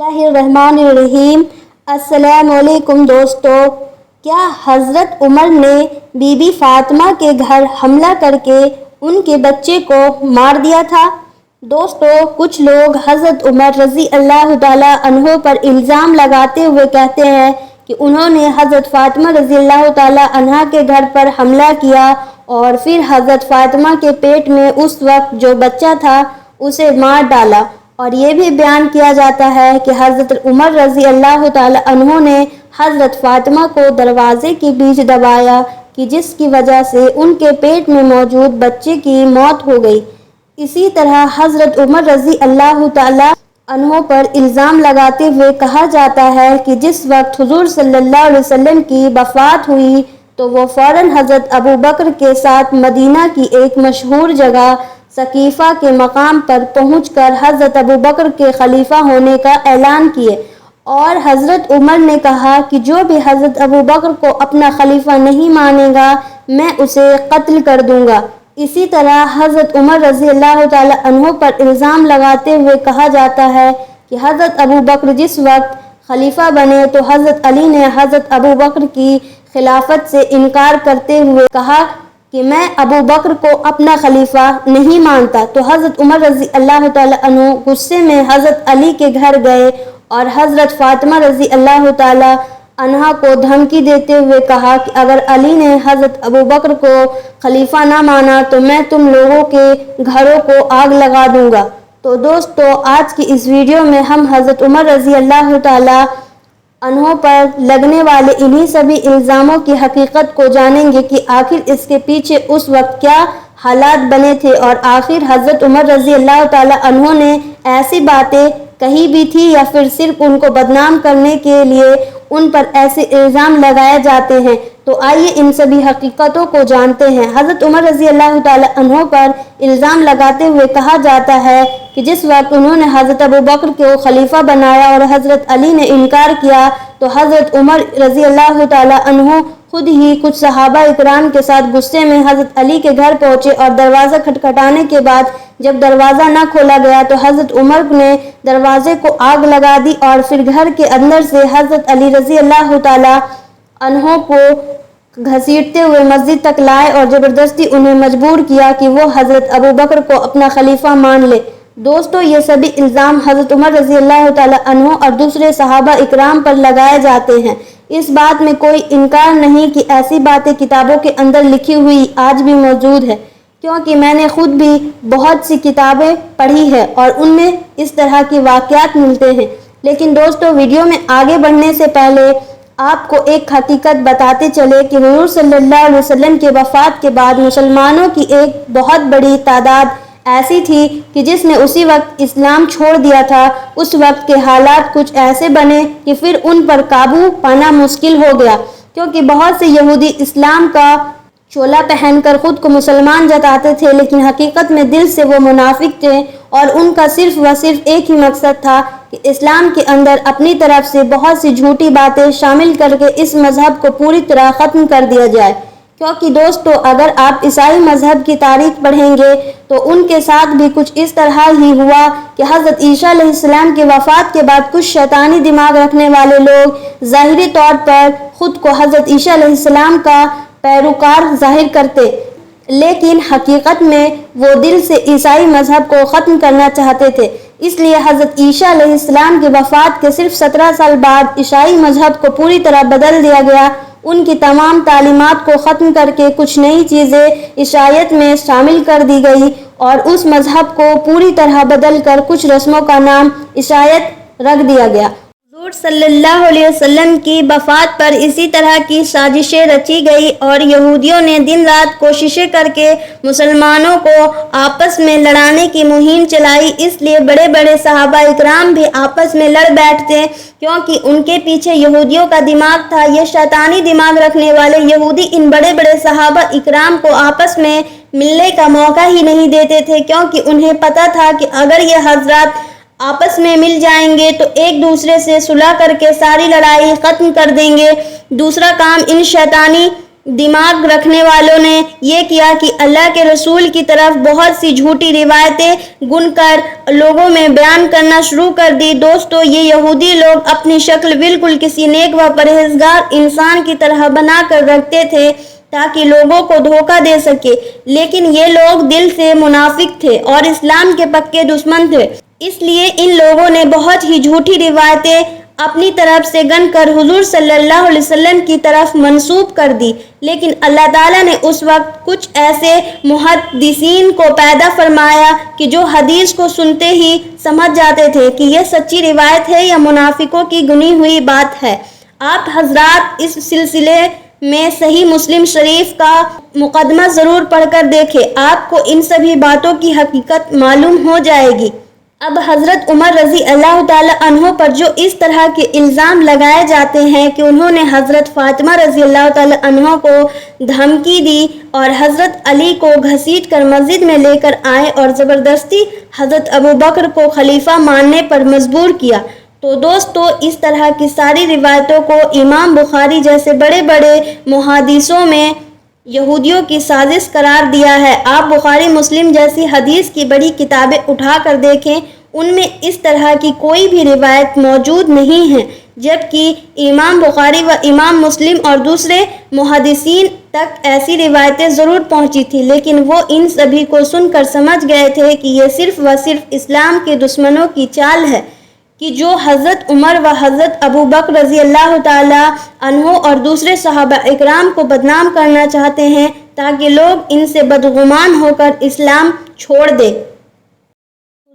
اللہ الرحمن الرحیم۔ السلام علیکم دوستو، کیا حضرت عمر نے بی بی فاطمہ کے گھر حملہ کر کے ان کے بچے کو مار دیا تھا؟ دوستو، کچھ لوگ حضرت عمر رضی اللہ تعالیٰ عنہ پر الزام لگاتے ہوئے کہتے ہیں کہ انہوں نے حضرت فاطمہ رضی اللہ تعالیٰ عنہا کے گھر پر حملہ کیا اور پھر حضرت فاطمہ کے پیٹ میں اس وقت جو بچہ تھا اسے مار ڈالا، اور یہ بھی بیان کیا جاتا ہے کہ حضرت عمر رضی اللہ تعالیٰ عنہ نے حضرت فاطمہ کو دروازے کے بیچ دبایا کہ جس کی وجہ سے ان کے پیٹ میں موجود بچے کی موت ہو گئی۔ اسی طرح حضرت عمر رضی اللہ تعالیٰ عنہ پر الزام لگاتے ہوئے کہا جاتا ہے کہ جس وقت حضور صلی اللہ علیہ وسلم کی وفات ہوئی تو وہ فوراً حضرت ابو بکر کے ساتھ مدینہ کی ایک مشہور جگہ سقیفہ کے مقام پر پہنچ کر حضرت ابو بکر کے خلیفہ ہونے کا اعلان کیے، اور حضرت عمر نے کہا کہ جو بھی حضرت ابو بکر کو اپنا خلیفہ نہیں مانے گا میں اسے قتل کر دوں گا۔ اسی طرح حضرت عمر رضی اللہ تعالیٰ عنہ پر الزام لگاتے ہوئے کہا جاتا ہے کہ حضرت ابو بکر جس وقت خلیفہ بنے تو حضرت علی نے حضرت ابو بکر کی خلافت سے انکار کرتے ہوئے کہا کہ میں ابو بکر کو اپنا خلیفہ نہیں مانتا، تو حضرت عمر رضی اللہ تعالیٰ عنہ غصے میں حضرت علی کے گھر گئے اور حضرت فاطمہ رضی اللہ تعالیٰ عنہا کو دھمکی دیتے ہوئے کہا کہ اگر علی نے حضرت ابو بکر کو خلیفہ نہ مانا تو میں تم لوگوں کے گھروں کو آگ لگا دوں گا۔ تو دوستو، آج کی اس ویڈیو میں ہم حضرت عمر رضی اللہ تعالیٰ عنہ پر لگنے والے انہی سبھی الزاموں کی حقیقت کو جانیں گے کہ آخر اس کے پیچھے اس وقت کیا حالات بنے تھے، اور آخر حضرت عمر رضی اللہ تعالیٰ عنہ نے ایسی باتیں کہی بھی تھی یا پھر صرف ان کو بدنام کرنے کے لیے ان پر ایسے الزام لگائے جاتے ہیں۔ تو آئیے ان سبھی حقیقتوں کو جانتے ہیں۔ حضرت عمر رضی اللہ تعالیٰ عنہ پر الزام لگاتے ہوئے کہا جاتا ہے کہ جس وقت انہوں نے حضرت ابو بکر کو خلیفہ بنایا اور حضرت علی نے انکار کیا تو حضرت عمر رضی اللہ تعالیٰ عنہ خود ہی کچھ صحابہ اکرام کے ساتھ غصے میں حضرت علی کے گھر پہنچے، اور دروازہ کھٹکھٹانے کے بعد جب دروازہ نہ کھولا گیا تو حضرت عمر نے دروازے کو آگ لگا دی، اور پھر گھر کے اندر سے حضرت علی رضی اللہ تعالیٰ عنہ کو گھسیٹتے ہوئے مسجد تک لائے اور زبردستی انہیں مجبور کیا کہ وہ حضرت ابو بکر کو اپنا خلیفہ مان لے۔ دوستو، یہ سبھی الزام حضرت عمر رضی اللہ تعالیٰ عنہ اور دوسرے صحابہ اکرام پر لگائے جاتے ہیں۔ اس بات میں کوئی انکار نہیں کہ ایسی باتیں کتابوں کے اندر لکھی ہوئی آج بھی موجود ہے، کیونکہ میں نے خود بھی بہت سی کتابیں پڑھی ہے اور ان میں اس طرح کے واقعات ملتے ہیں۔ لیکن دوستو، ویڈیو میں آگے بڑھنے سے پہلے آپ کو ایک حقیقت بتاتے چلے کہ حضور صلی اللہ علیہ وسلم کے وفات کے بعد مسلمانوں کی ایک بہت بڑی تعداد ایسی تھی کہ جس نے اسی وقت اسلام چھوڑ دیا تھا۔ اس وقت کے حالات کچھ ایسے بنے کہ پھر ان پر قابو پانا مشکل ہو گیا، کیونکہ بہت سے یہودی اسلام کا چولا پہن کر خود کو مسلمان جتاتے تھے، لیکن حقیقت میں دل سے وہ منافق تھے، اور ان کا صرف و صرف ایک ہی مقصد تھا کہ اسلام کے اندر اپنی طرف سے بہت سی جھوٹی باتیں شامل کر کے اس مذہب کو پوری طرح ختم کر دیا جائے۔ کیونکہ دوستو، اگر آپ عیسائی مذہب کی تاریخ پڑھیں گے تو ان کے ساتھ بھی کچھ اس طرح ہی ہوا کہ حضرت عیسیٰ علیہ السلام کے وفات کے بعد کچھ شیطانی دماغ رکھنے والے لوگ ظاہری طور پر خود کو حضرت عیسیٰ علیہ السلام کا پیروکار ظاہر کرتے، لیکن حقیقت میں وہ دل سے عیسائی مذہب کو ختم کرنا چاہتے تھے۔ اس لیے حضرت عیسیٰ علیہ السلام کی وفات کے صرف 17 سال بعد عیسائی مذہب کو پوری طرح بدل دیا گیا۔ ان کی تمام تعلیمات کو ختم کر کے کچھ نئی چیزیں عیسائیت میں شامل کر دی گئی، اور اس مذہب کو پوری طرح بدل کر کچھ رسموں کا نام عیسائیت رکھ دیا گیا۔ حضور صلی اللہ علیہ وسلم کی وفات پر اسی طرح کی سازشیں رچی گئی، اور یہودیوں نے دن رات کوششیں کر کے مسلمانوں کو آپس میں لڑانے کی مہم چلائی۔ اس لیے بڑے بڑے صحابہ اکرام بھی آپس میں لڑ بیٹھتے، کیونکہ ان کے پیچھے یہودیوں کا دماغ تھا۔ یہ شیطانی دماغ رکھنے والے یہودی ان بڑے بڑے صحابہ اکرام کو آپس میں ملنے کا موقع ہی نہیں دیتے تھے، کیونکہ انہیں پتہ تھا کہ اگر یہ حضرات آپس میں مل جائیں گے تو ایک دوسرے سے صلح کر کے ساری لڑائی ختم کر دیں گے۔ دوسرا کام ان شیطانی دماغ رکھنے والوں نے یہ کیا کہ اللہ کے رسول کی طرف بہت سی جھوٹی روایتیں گن کر لوگوں میں بیان کرنا شروع کر دی۔ دوستو، یہ یہودی لوگ اپنی شکل بالکل کسی نیک و پرہیزگار انسان کی طرح بنا کر رکھتے تھے تاکہ لوگوں کو دھوکہ دے سکے، لیکن یہ لوگ دل سے منافق تھے اور اسلام کے پکے دشمن تھے۔ اس لیے ان لوگوں نے بہت ہی جھوٹی روایتیں اپنی طرف سے گن کر حضور صلی اللہ علیہ وسلم کی طرف منسوب کر دی، لیکن اللہ تعالیٰ نے اس وقت کچھ ایسے محدثین کو پیدا فرمایا کہ جو حدیث کو سنتے ہی سمجھ جاتے تھے کہ یہ سچی روایت ہے یا منافقوں کی گنی ہوئی بات ہے۔ آپ حضرات اس سلسلے میں صحیح مسلم شریف کا مقدمہ ضرور پڑھ کر دیکھیں، آپ کو ان سبھی باتوں کی حقیقت معلوم ہو جائے گی۔ اب حضرت عمر رضی اللہ تعالی عنہ پر جو اس طرح کے الزام لگائے جاتے ہیں کہ انہوں نے حضرت فاطمہ رضی اللہ تعالی عنہ کو دھمکی دی اور حضرت علی کو گھسیٹ کر مسجد میں لے کر آئے اور زبردستی حضرت ابوبکر کو خلیفہ ماننے پر مجبور کیا، تو دوستو اس طرح کی ساری روایتوں کو امام بخاری جیسے بڑے بڑے محدثوں میں یہودیوں کی سازش قرار دیا ہے۔ آپ بخاری مسلم جیسی حدیث کی بڑی کتابیں اٹھا کر دیکھیں، ان میں اس طرح کی کوئی بھی روایت موجود نہیں ہے، جبکہ امام بخاری و امام مسلم اور دوسرے محدثین تک ایسی روایتیں ضرور پہنچی تھی، لیکن وہ ان سبھی کو سن کر سمجھ گئے تھے کہ یہ صرف و صرف اسلام کے دشمنوں کی چال ہے کہ جو حضرت عمر و حضرت ابوبکر رضی اللہ تعالی عنہ اور دوسرے صحابہ اکرام کو بدنام کرنا چاہتے ہیں تاکہ لوگ ان سے بدگمان ہو کر اسلام چھوڑ دیں۔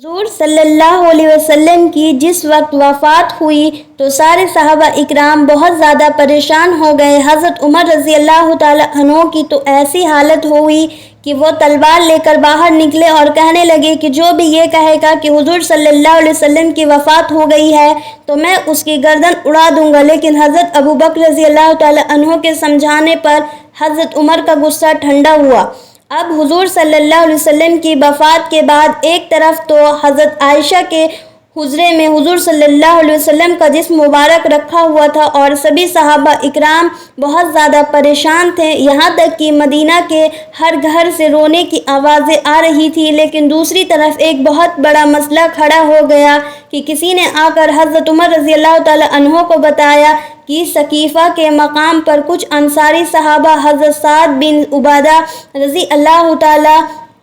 حضور صلی اللہ علیہ وسلم کی جس وقت وفات ہوئی تو سارے صحابہ اکرام بہت زیادہ پریشان ہو گئے۔ حضرت عمر رضی اللہ تعالی عنہ کی تو ایسی حالت ہوئی کہ وہ تلوار لے کر باہر نکلے اور کہنے لگے کہ جو بھی یہ کہے گا کہ حضور صلی اللہ علیہ وسلم کی وفات ہو گئی ہے تو میں اس کی گردن اڑا دوں گا، لیکن حضرت ابوبکر رضی اللہ تعالی عنہ کے سمجھانے پر حضرت عمر کا غصہ ٹھنڈا ہوا۔ اب حضور صلی اللہ علیہ وسلم کی وفات کے بعد ایک طرف تو حضرت عائشہ کے حجرے میں حضور صلی اللہ علیہ وسلم کا جسم مبارک رکھا ہوا تھا اور سبھی صحابہ اکرام بہت زیادہ پریشان تھے، یہاں تک کہ مدینہ کے ہر گھر سے رونے کی آوازیں آ رہی تھی، لیکن دوسری طرف ایک بہت بڑا مسئلہ کھڑا ہو گیا کہ کسی نے آ کر حضرت عمر رضی اللہ تعالی عنہ کو بتایا کہ ثقیفہ کے مقام پر کچھ انصاری صحابہ حضرت سعد بن عبادہ رضی اللہ تعالی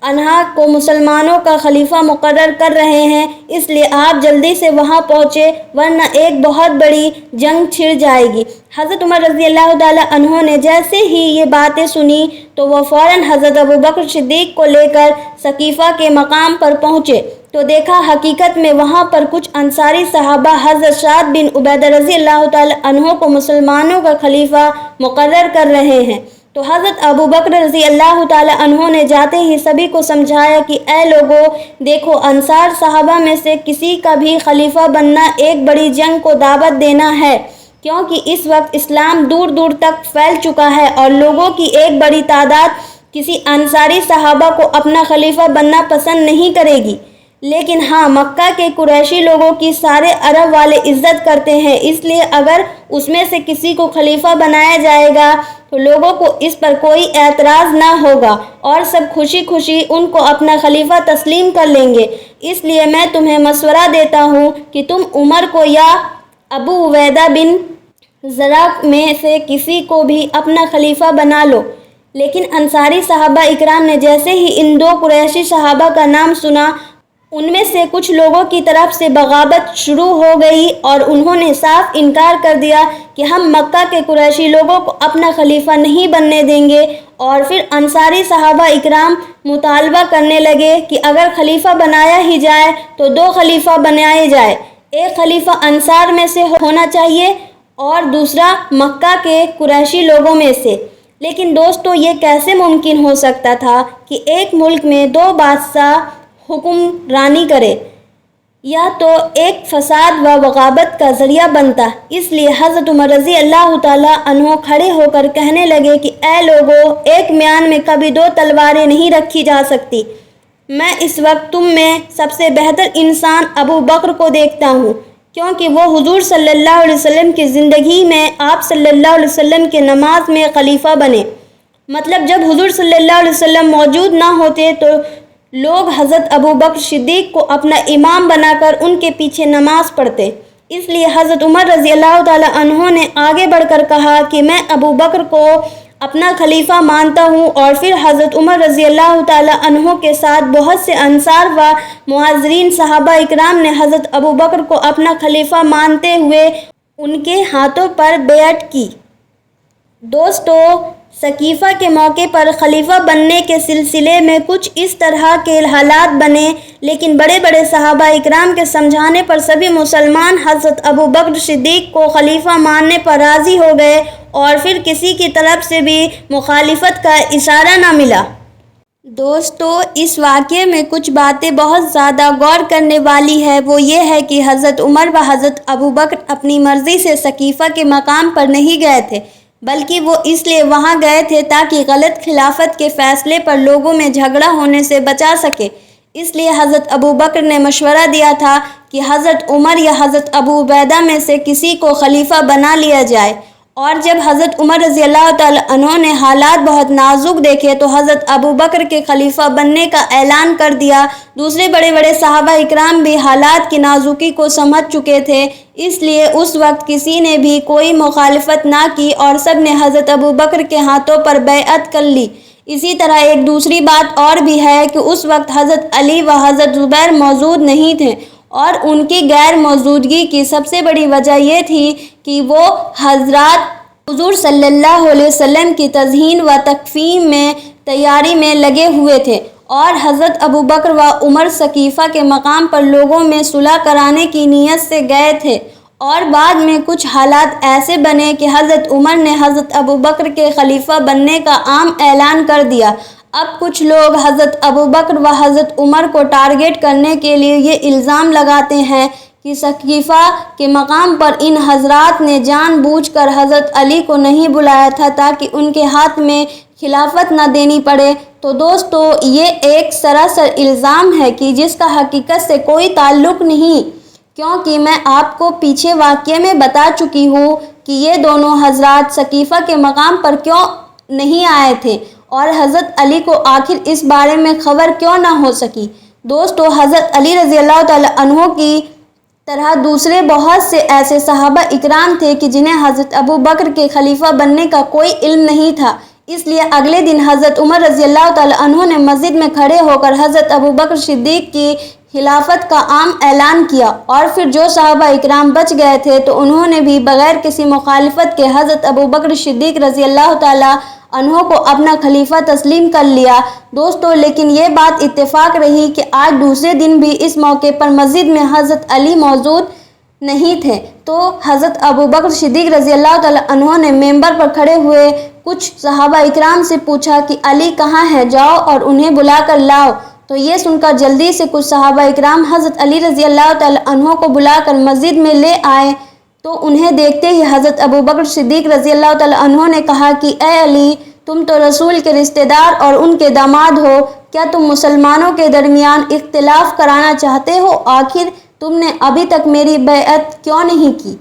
عنہ کو مسلمانوں کا خلیفہ مقرر کر رہے ہیں، اس لیے آپ جلدی سے وہاں پہنچے ورنہ ایک بہت بڑی جنگ چھڑ جائے گی۔ حضرت عمر رضی اللہ تعالی عنہ نے جیسے ہی یہ باتیں سنی تو وہ فوراً حضرت ابوبکر صدیق کو لے کر ثقیفہ کے مقام پر پہنچے تو دیکھا حقیقت میں وہاں پر کچھ انصاری صحابہ حضرت سعد بن عبادہ رضی اللہ تعالی عنہ کو مسلمانوں کا خلیفہ مقرر کر رہے ہیں۔ تو حضرت ابوبکر رضی اللہ تعالی عنہ نے جاتے ہی سبھی کو سمجھایا کہ اے لوگو، دیکھو انصار صحابہ میں سے کسی کا بھی خلیفہ بننا ایک بڑی جنگ کو دعوت دینا ہے، کیونکہ اس وقت اسلام دور دور تک پھیل چکا ہے اور لوگوں کی ایک بڑی تعداد کسی انصاری صحابہ کو اپنا خلیفہ بننا پسند نہیں کرے گی، لیکن ہاں مکہ کے قریشی لوگوں کی سارے عرب والے عزت کرتے ہیں، اس لیے اگر اس میں سے کسی کو خلیفہ بنایا جائے گا تو لوگوں کو اس پر کوئی اعتراض نہ ہوگا اور سب خوشی خوشی ان کو اپنا خلیفہ تسلیم کر لیں گے۔ اس لیے میں تمہیں مشورہ دیتا ہوں کہ تم عمر کو یا ابو عبیدہ بن جراح میں سے کسی کو بھی اپنا خلیفہ بنا لو۔ لیکن انصاری صحابہ اکرام نے جیسے ہی ان دو قریشی صحابہ کا نام سنا، ان میں سے کچھ لوگوں کی طرف سے بغاوت شروع ہو گئی اور انہوں نے صاف انکار کر دیا کہ ہم مکہ کے قریشی لوگوں کو اپنا خلیفہ نہیں بننے دیں گے، اور پھر انصاری صحابہ اکرام مطالبہ کرنے لگے کہ اگر خلیفہ بنایا ہی جائے تو دو خلیفہ بنائے جائے، ایک خلیفہ انصار میں سے ہونا چاہیے اور دوسرا مکہ کے قریشی لوگوں میں سے۔ لیکن دوستو، یہ کیسے ممکن ہو سکتا تھا کہ ایک ملک میں دو بادشاہ حکمرانی کرے؟ یا تو ایک فساد و بغاوت کا ذریعہ بنتا۔ اس لیے حضرت عمر رضی اللہ تعالی عنہ کھڑے ہو کر کہنے لگے کہ اے لوگو، ایک میان میں کبھی دو تلواریں نہیں رکھی جا سکتی۔ میں اس وقت تم میں سب سے بہتر انسان ابو بکر کو دیکھتا ہوں، کیونکہ وہ حضور صلی اللہ علیہ وسلم کی زندگی میں آپ صلی اللہ علیہ وسلم کے نماز میں خلیفہ بنے۔ مطلب جب حضور صلی اللہ علیہ وسلم موجود نہ ہوتے تو لوگ حضرت ابوبکر صدیق کو اپنا امام بنا کر ان کے پیچھے نماز پڑھتے۔ اس لیے حضرت عمر رضی اللہ تعالیٰ عنہ نے آگے بڑھ کر کہا کہ میں ابوبکر کو اپنا خلیفہ مانتا ہوں، اور پھر حضرت عمر رضی اللہ تعالیٰ عنہ کے ساتھ بہت سے انصار و مہاجرین صحابہ اکرام نے حضرت ابوبکر کو اپنا خلیفہ مانتے ہوئے ان کے ہاتھوں پر بیعت کی۔ دوستو، ثقیفہ کے موقع پر خلیفہ بننے کے سلسلے میں کچھ اس طرح کے حالات بنے، لیکن بڑے بڑے صحابہ اکرام کے سمجھانے پر سبھی مسلمان حضرت ابوبکر صدیق کو خلیفہ ماننے پر راضی ہو گئے، اور پھر کسی کی طرف سے بھی مخالفت کا اشارہ نہ ملا۔ دوستو، اس واقعے میں کچھ باتیں بہت زیادہ غور کرنے والی ہے۔ وہ یہ ہے کہ حضرت عمر و حضرت ابوبکر اپنی مرضی سے ثقیفہ کے مقام پر نہیں گئے تھے، بلکہ وہ اس لیے وہاں گئے تھے تاکہ غلط خلافت کے فیصلے پر لوگوں میں جھگڑا ہونے سے بچا سکے۔ اس لیے حضرت ابوبکر نے مشورہ دیا تھا کہ حضرت عمر یا حضرت ابو عبیدہ میں سے کسی کو خلیفہ بنا لیا جائے، اور جب حضرت عمر رضی اللہ تعالیٰ عنہ نے حالات بہت نازک دیکھے تو حضرت ابوبکر کے خلیفہ بننے کا اعلان کر دیا۔ دوسرے بڑے بڑے صحابہ اکرام بھی حالات کی نازکی کو سمجھ چکے تھے، اس لیے اس وقت کسی نے بھی کوئی مخالفت نہ کی اور سب نے حضرت ابوبکر کے ہاتھوں پر بیعت کر لی۔ اسی طرح ایک دوسری بات اور بھی ہے کہ اس وقت حضرت علی و حضرت زبیر موجود نہیں تھے، اور ان کی غیر موجودگی کی سب سے بڑی وجہ یہ تھی کہ وہ حضرات حضور صلی اللہ علیہ وسلم کی تزئین و تکفین میں تیاری میں لگے ہوئے تھے، اور حضرت ابوبکر و عمر ثقیفہ کے مقام پر لوگوں میں صلح کرانے کی نیت سے گئے تھے، اور بعد میں کچھ حالات ایسے بنے کہ حضرت عمر نے حضرت ابوبکر کے خلیفہ بننے کا عام اعلان کر دیا۔ اب کچھ لوگ حضرت ابوبکر و حضرت عمر کو ٹارگٹ کرنے کے لیے یہ الزام لگاتے ہیں کہ ثقیفہ کے مقام پر ان حضرات نے جان بوجھ کر حضرت علی کو نہیں بلایا تھا تاکہ ان کے ہاتھ میں خلافت نہ دینی پڑے۔ تو دوستو، یہ ایک سراسر الزام ہے کہ جس کا حقیقت سے کوئی تعلق نہیں، کیونکہ میں آپ کو پیچھے واقعے میں بتا چکی ہوں کہ یہ دونوں حضرات ثقیفہ کے مقام پر کیوں نہیں آئے تھے، اور حضرت علی کو آخر اس بارے میں خبر کیوں نہ ہو سکی۔ دوستو، حضرت علی رضی اللہ تعالیٰ عنہ کی طرح دوسرے بہت سے ایسے صحابہ اکرام تھے کہ جنہیں حضرت ابوبکر کے خلیفہ بننے کا کوئی علم نہیں تھا۔ اس لیے اگلے دن حضرت عمر رضی اللہ تعالیٰ عنہ نے مسجد میں کھڑے ہو کر حضرت ابوبکر صدیق کی خلافت کا عام اعلان کیا، اور پھر جو صحابہ اکرام بچ گئے تھے تو انہوں نے بھی بغیر کسی مخالفت کے حضرت ابوبکر صدیق رضی اللہ تعالیٰ عنہ کو اپنا خلیفہ تسلیم کر لیا۔ دوستو، لیکن یہ بات اتفاق رہی کہ آج دوسرے دن بھی اس موقع پر مسجد میں حضرت علی موجود نہیں تھے، تو حضرت ابوبکر صدیق رضی اللہ تعالیٰ عنہ نے ممبر پر کھڑے ہوئے کچھ صحابہ اکرام سے پوچھا کہ علی کہاں ہے، جاؤ اور انہیں بلا کر لاؤ۔ تو یہ سن کر جلدی سے کچھ صحابہ اکرام حضرت علی رضی اللہ تعالیٰ عنہ کو بلا کر مسجد میں لے آئے، تو انہیں دیکھتے ہی حضرت ابوبکر صدیق رضی اللہ تعالیٰ عنہ نے کہا کہ اے علی، تم تو رسول کے رشتہ دار اور ان کے داماد ہو، کیا تم مسلمانوں کے درمیان اختلاف کرانا چاہتے ہو؟ آخر تم نے ابھی تک میری بیعت کیوں نہیں کی؟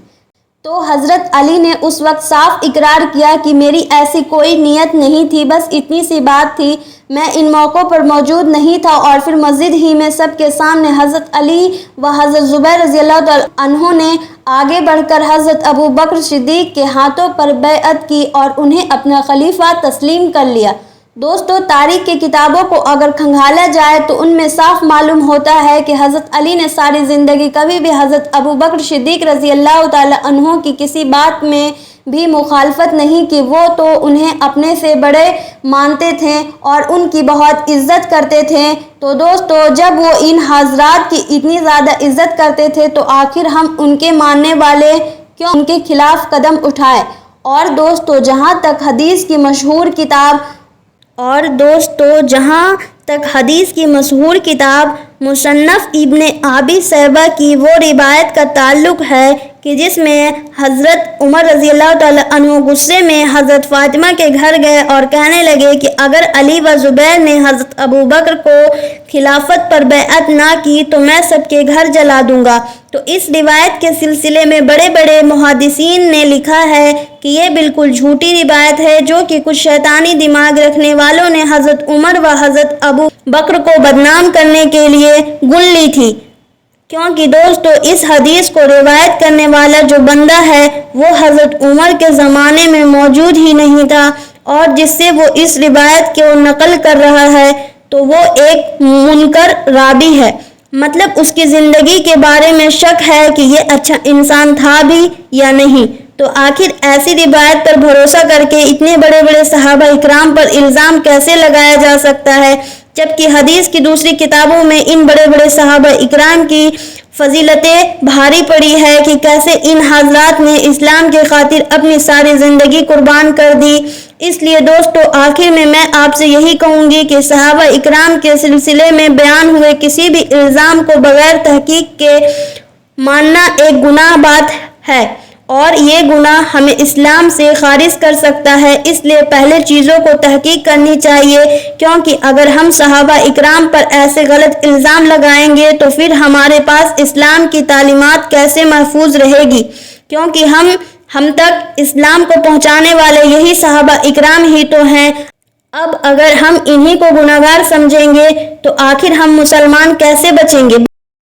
تو حضرت علی نے اس وقت صاف اقرار کیا کہ میری ایسی کوئی نیت نہیں تھی، بس اتنی سی بات تھی، میں ان موقعوں پر موجود نہیں تھا۔ اور پھر مسجد ہی میں سب کے سامنے حضرت علی و حضرت زبیر رضی اللہ تعالیٰ عنہ نے آگے بڑھ کر حضرت ابوبکر صدیق کے ہاتھوں پر بیعت کی اور انہیں اپنا خلیفہ تسلیم کر لیا۔ دوستو، تاریخ کی کتابوں کو اگر کھنگالا جائے تو ان میں صاف معلوم ہوتا ہے کہ حضرت علی نے ساری زندگی کبھی بھی حضرت ابوبکر صدیق رضی اللہ تعالیٰ عنہ کی کسی بات میں بھی مخالفت نہیں کی۔ وہ تو انہیں اپنے سے بڑے مانتے تھے اور ان کی بہت عزت کرتے تھے۔ تو دوستو، جب وہ ان حضرات کی اتنی زیادہ عزت کرتے تھے تو آخر ہم ان کے ماننے والے کیوں ان کے خلاف قدم اٹھائے؟ اور دوستو، جہاں تک حدیث کی مشہور کتاب مصنف ابن ابی شیبہ کی وہ روایت کا تعلق ہے کہ جس میں حضرت عمر رضی اللہ تعالیٰ عنہ غصے میں حضرت فاطمہ کے گھر گئے اور کہنے لگے کہ اگر علی و زبیر نے حضرت ابو بکر کو خلافت پر بیعت نہ کی تو میں سب کے گھر جلا دوں گا۔ تو اس روایت کے سلسلے میں بڑے بڑے محدثین نے لکھا ہے کہ یہ بالکل جھوٹی روایت ہے، جو کہ کچھ شیطانی دماغ رکھنے والوں نے حضرت عمر و حضرت ابو بکر کو بدنام کرنے کے لیے گن لی تھی، کیونکہ دوستو اس حدیث کو روایت کرنے والا جو بندہ ہے وہ حضرت عمر کے زمانے میں موجود ہی نہیں تھا، اور جس سے وہ اس روایت کو نقل کر رہا ہے تو وہ ایک منکر راوی ہے، مطلب اس کی زندگی کے بارے میں شک ہے کہ یہ اچھا انسان تھا بھی یا نہیں۔ تو آخر ایسی روایت پر بھروسہ کر کے اتنے بڑے بڑے صحابہ اکرام پر الزام کیسے لگایا جا سکتا ہے، جبکہ حدیث کی دوسری کتابوں میں ان بڑے بڑے صحابہ اکرام کی فضیلتیں بھاری پڑی ہے کہ کیسے ان حضرات نے اسلام کے خاطر اپنی ساری زندگی قربان کر دی۔ اس لیے دوستو آخر میں آپ سے یہی کہوں گی کہ صحابہ اکرام کے سلسلے میں بیان ہوئے کسی بھی الزام کو بغیر تحقیق کے ماننا ایک گناہ بات ہے، اور یہ گناہ ہمیں اسلام سے خارج کر سکتا ہے۔ اس لیے پہلے چیزوں کو تحقیق کرنی چاہیے، کیونکہ اگر ہم صحابہ اکرام پر ایسے غلط الزام لگائیں گے تو پھر ہمارے پاس اسلام کی تعلیمات کیسے محفوظ رہے گی، کیونکہ ہم تک اسلام کو پہنچانے والے یہی صحابہ اکرام ہی تو ہیں۔ اب اگر ہم انہی کو گناہگار سمجھیں گے تو آخر ہم مسلمان کیسے بچیں گے؟